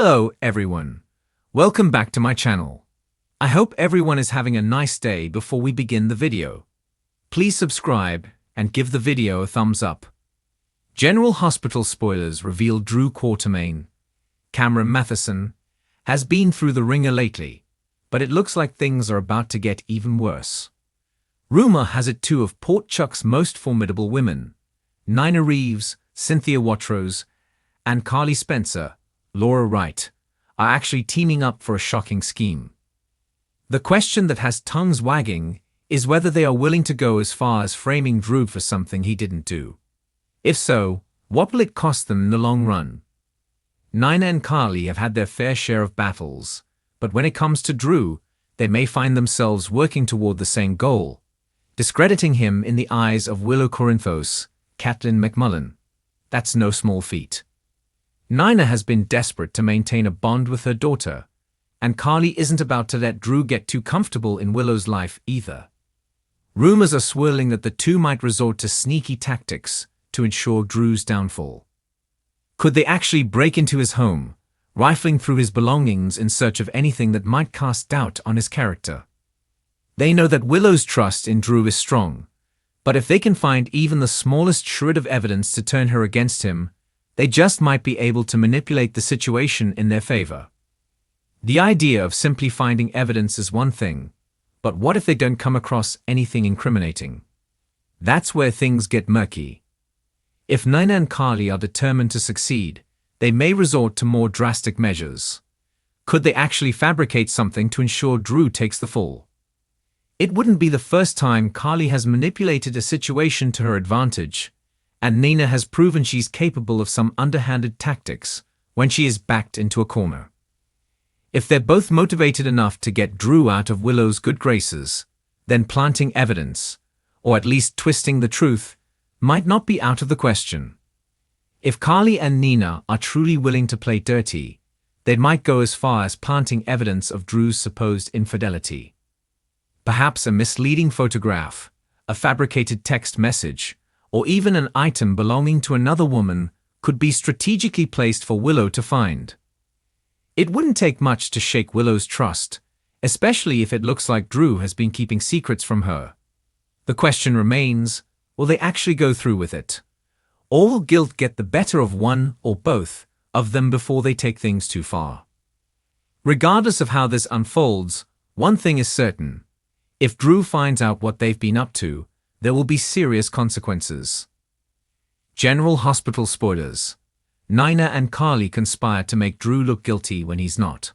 Hello, everyone. Welcome back to my channel. I hope everyone is having a nice day before we begin the video. Please subscribe and give the video a thumbs up. General Hospital spoilers reveal Drew Quartermaine, Cameron Matheson, has been through the ringer lately, but it looks like things are about to get even worse. Rumor has it two of Port Chuck's most formidable women, Nina Reeves, Cynthia Watrous, and Carly Spencer, Laura Wright, are actually teaming up for a shocking scheme. The question that has tongues wagging is whether they are willing to go as far as framing Drew for something he didn't do. If so, what will it cost them in the long run? Nina and Carly have had their fair share of battles, but when it comes to Drew, they may find themselves working toward the same goal, discrediting him in the eyes of Willow Corinthos, Caitlin McMullen. That's no small feat. Nina has been desperate to maintain a bond with her daughter, and Carly isn't about to let Drew get too comfortable in Willow's life either. Rumors are swirling that the two might resort to sneaky tactics to ensure Drew's downfall. Could they actually break into his home, rifling through his belongings in search of anything that might cast doubt on his character? They know that Willow's trust in Drew is strong, but if they can find even the smallest shred of evidence to turn her against him, they just might be able to manipulate the situation in their favor. The idea of simply finding evidence is one thing, but what if they don't come across anything incriminating? That's where things get murky. If Nina and Carly are determined to succeed, they may resort to more drastic measures. Could they actually fabricate something to ensure Drew takes the fall? It wouldn't be the first time Carly has manipulated a situation to her advantage, and Nina has proven she's capable of some underhanded tactics when she is backed into a corner. If they're both motivated enough to get Drew out of Willow's good graces, then planting evidence, or at least twisting the truth, might not be out of the question. If Carly and Nina are truly willing to play dirty, they might go as far as planting evidence of Drew's supposed infidelity. Perhaps a misleading photograph, a fabricated text message, or even an item belonging to another woman could be strategically placed for Willow to find. It wouldn't take much to shake Willow's trust, especially if it looks like Drew has been keeping secrets from her. The question remains, will they actually go through with it? Or will guilt get the better of one or both of them before they take things too far? Regardless of how this unfolds, one thing is certain. If Drew finds out what they've been up to, there will be serious consequences. General Hospital spoilers. Nina and Carly conspire to make Drew look guilty when he's not.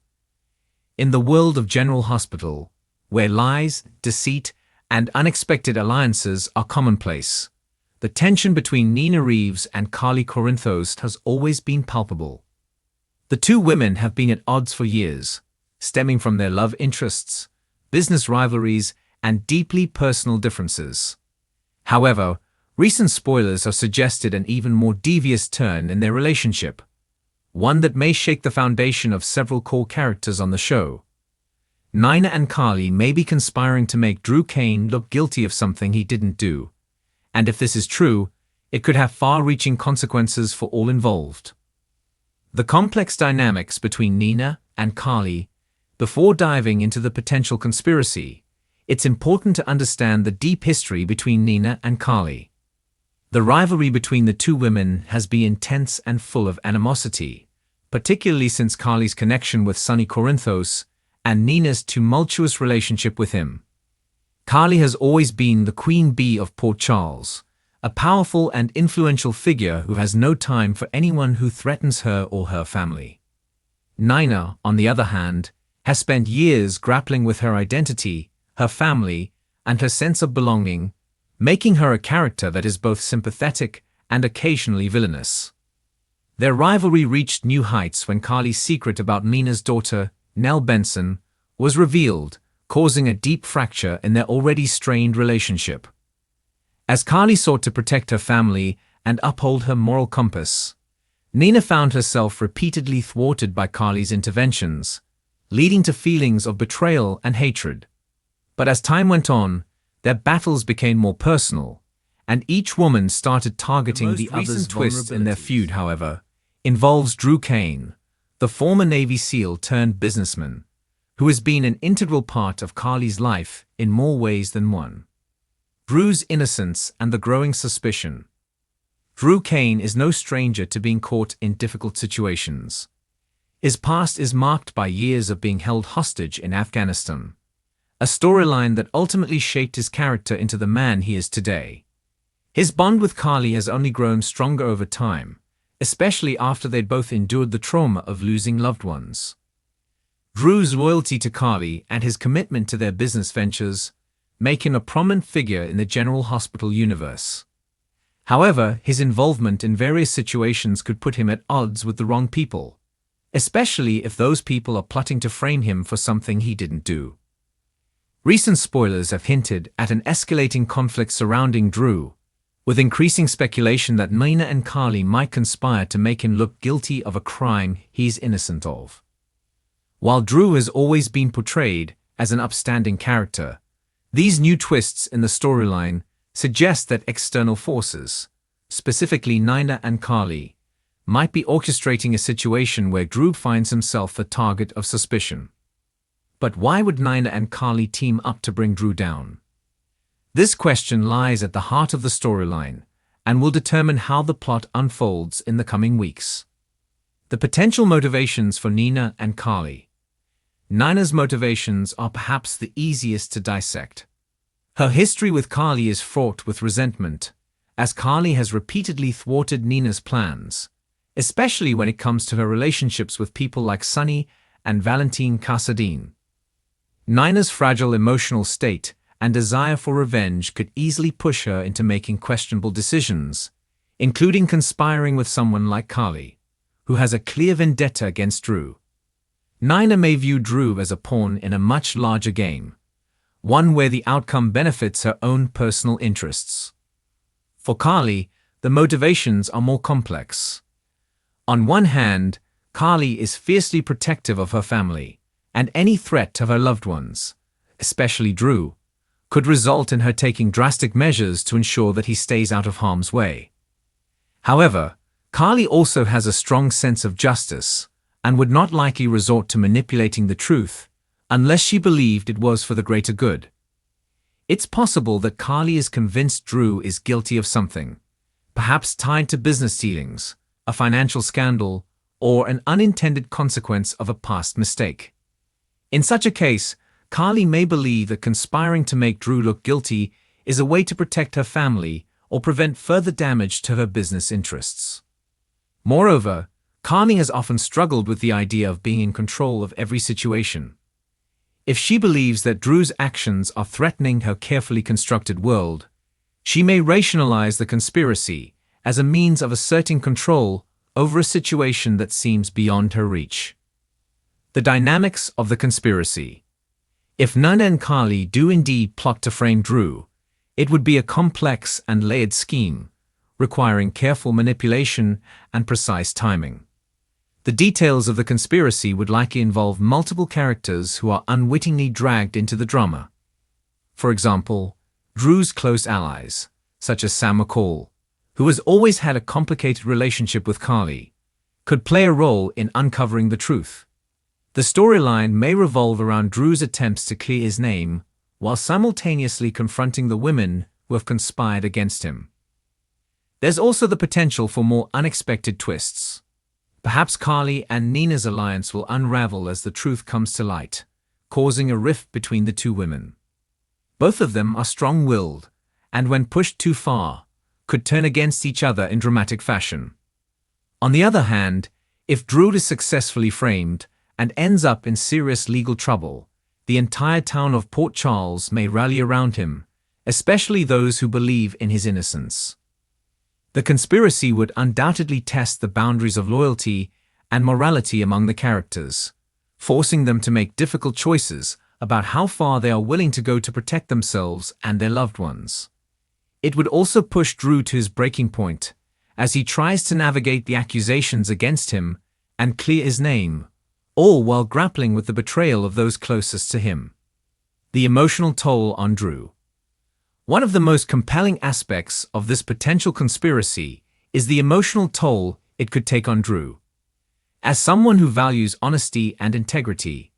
In the world of General Hospital, where lies, deceit, and unexpected alliances are commonplace, the tension between Nina Reeves and Carly Corinthos has always been palpable. The two women have been at odds for years, stemming from their love interests, business rivalries, and deeply personal differences. However, recent spoilers have suggested an even more devious turn in their relationship, one that may shake the foundation of several core characters on the show. Nina and Carly may be conspiring to make Drew Cain look guilty of something he didn't do, and if this is true, it could have far-reaching consequences for all involved. The complex dynamics between Nina and Carly. Before diving into the potential conspiracy, it's important to understand the deep history between Nina and Carly. The rivalry between the two women has been intense and full of animosity, particularly since Carly's connection with Sonny Corinthos and Nina's tumultuous relationship with him. Carly has always been the queen bee of Port Charles, a powerful and influential figure who has no time for anyone who threatens her or her family. Nina, on the other hand, has spent years grappling with her identity, her family, and her sense of belonging, making her a character that is both sympathetic and occasionally villainous. Their rivalry reached new heights when Carly's secret about Nina's daughter, Nell Benson, was revealed, causing a deep fracture in their already strained relationship. As Carly sought to protect her family and uphold her moral compass, Nina found herself repeatedly thwarted by Carly's interventions, leading to feelings of betrayal and hatred. But as time went on, their battles became more personal, and each woman started targeting the other's twist in their feud, however, involves Drew Cain, the former Navy SEAL turned businessman, who has been an integral part of Carly's life in more ways than one. Drew's innocence and the growing suspicion. Drew Cain is no stranger to being caught in difficult situations. His past is marked by years of being held hostage in Afghanistan, a storyline that ultimately shaped his character into the man he is today. His bond with Carly has only grown stronger over time, especially after they'd both endured the trauma of losing loved ones. Drew's loyalty to Carly and his commitment to their business ventures make him a prominent figure in the General Hospital universe. However, his involvement in various situations could put him at odds with the wrong people, especially if those people are plotting to frame him for something he didn't do. Recent spoilers have hinted at an escalating conflict surrounding Drew, with increasing speculation that Nina and Carly might conspire to make him look guilty of a crime he's innocent of. While Drew has always been portrayed as an upstanding character, these new twists in the storyline suggest that external forces, specifically Nina and Carly, might be orchestrating a situation where Drew finds himself the target of suspicion. But why would Nina and Carly team up to bring Drew down? This question lies at the heart of the storyline and will determine how the plot unfolds in the coming weeks. The potential motivations for Nina and Carly. Nina's motivations are perhaps the easiest to dissect. Her history with Carly is fraught with resentment, as Carly has repeatedly thwarted Nina's plans, especially when it comes to her relationships with people like Sonny and Valentine Casadine. Nina's fragile emotional state and desire for revenge could easily push her into making questionable decisions, including conspiring with someone like Carly, who has a clear vendetta against Drew. Nina may view Drew as a pawn in a much larger game, one where the outcome benefits her own personal interests. For Carly, the motivations are more complex. On one hand, Carly is fiercely protective of her family, and any threat to her loved ones, especially Drew, could result in her taking drastic measures to ensure that he stays out of harm's way. However, Carly also has a strong sense of justice and would not likely resort to manipulating the truth unless she believed it was for the greater good. It's possible that Carly is convinced Drew is guilty of something, perhaps tied to business dealings, a financial scandal, or an unintended consequence of a past mistake. In such a case, Carly may believe that conspiring to make Drew look guilty is a way to protect her family or prevent further damage to her business interests. Moreover, Carly has often struggled with the idea of being in control of every situation. If she believes that Drew's actions are threatening her carefully constructed world, she may rationalize the conspiracy as a means of asserting control over a situation that seems beyond her reach. The dynamics of the conspiracy. If Nina and Carly do indeed plot to frame Drew, it would be a complex and layered scheme, requiring careful manipulation and precise timing. The details of the conspiracy would likely involve multiple characters who are unwittingly dragged into the drama. For example, Drew's close allies, such as Sam McCall, who has always had a complicated relationship with Carly, could play a role in uncovering the truth. The storyline may revolve around Drew's attempts to clear his name while simultaneously confronting the women who have conspired against him. There's also the potential for more unexpected twists. Perhaps Carly and Nina's alliance will unravel as the truth comes to light, causing a rift between the two women. Both of them are strong-willed, and when pushed too far, could turn against each other in dramatic fashion. On the other hand, if Drew is successfully framed and ends up in serious legal trouble, the entire town of Port Charles may rally around him, especially those who believe in his innocence. The conspiracy would undoubtedly test the boundaries of loyalty and morality among the characters, forcing them to make difficult choices about how far they are willing to go to protect themselves and their loved ones. It would also push Drew to his breaking point, as he tries to navigate the accusations against him and clear his name, all while grappling with the betrayal of those closest to him. The emotional toll on Drew. One of the most compelling aspects of this potential conspiracy is the emotional toll it could take on Drew. As someone who values honesty and integrity,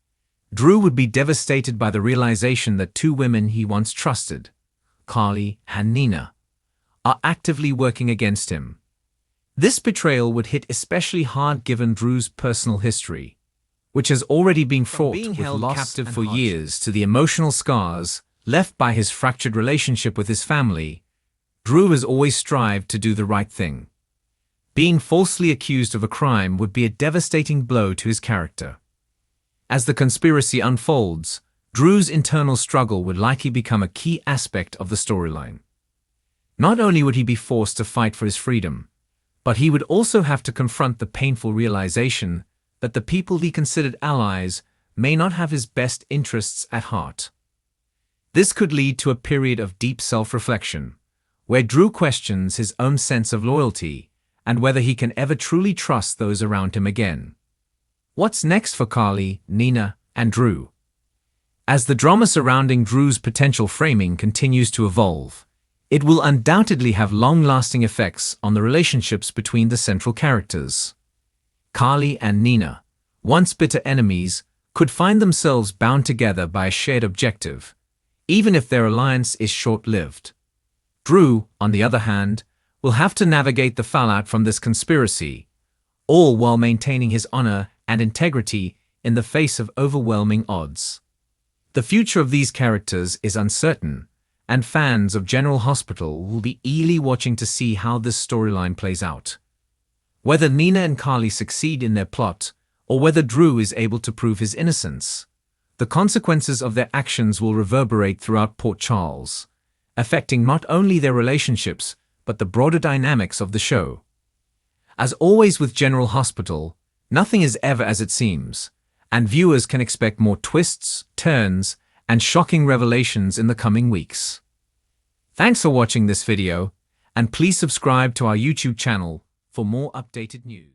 Drew would be devastated by the realization that two women he once trusted, Carly and Nina, are actively working against him. This betrayal would hit especially hard given Drew's personal history, which has already been fraught with loss captive for years, to the emotional scars left by his fractured relationship with his family. Drew has always strived to do the right thing. Being falsely accused of a crime would be a devastating blow to his character. As the conspiracy unfolds, Drew's internal struggle would likely become a key aspect of the storyline. Not only would he be forced to fight for his freedom, but he would also have to confront the painful realization that the people he considered allies may not have his best interests at heart. This could lead to a period of deep self-reflection, where Drew questions his own sense of loyalty and whether he can ever truly trust those around him again. What's next for Carly, Nina, and Drew? As the drama surrounding Drew's potential framing continues to evolve, it will undoubtedly have long-lasting effects on the relationships between the central characters. Carly and Nina, once bitter enemies, could find themselves bound together by a shared objective, even if their alliance is short-lived. Drew, on the other hand, will have to navigate the fallout from this conspiracy, all while maintaining his honor and integrity in the face of overwhelming odds. The future of these characters is uncertain, and fans of General Hospital will be eagerly watching to see how this storyline plays out. Whether Nina and Carly succeed in their plot, or whether Drew is able to prove his innocence, the consequences of their actions will reverberate throughout Port Charles, affecting not only their relationships, but the broader dynamics of the show. As always with General Hospital, nothing is ever as it seems, and viewers can expect more twists, turns, and shocking revelations in the coming weeks. Thanks for watching this video, and please subscribe to our YouTube channel for more updated news.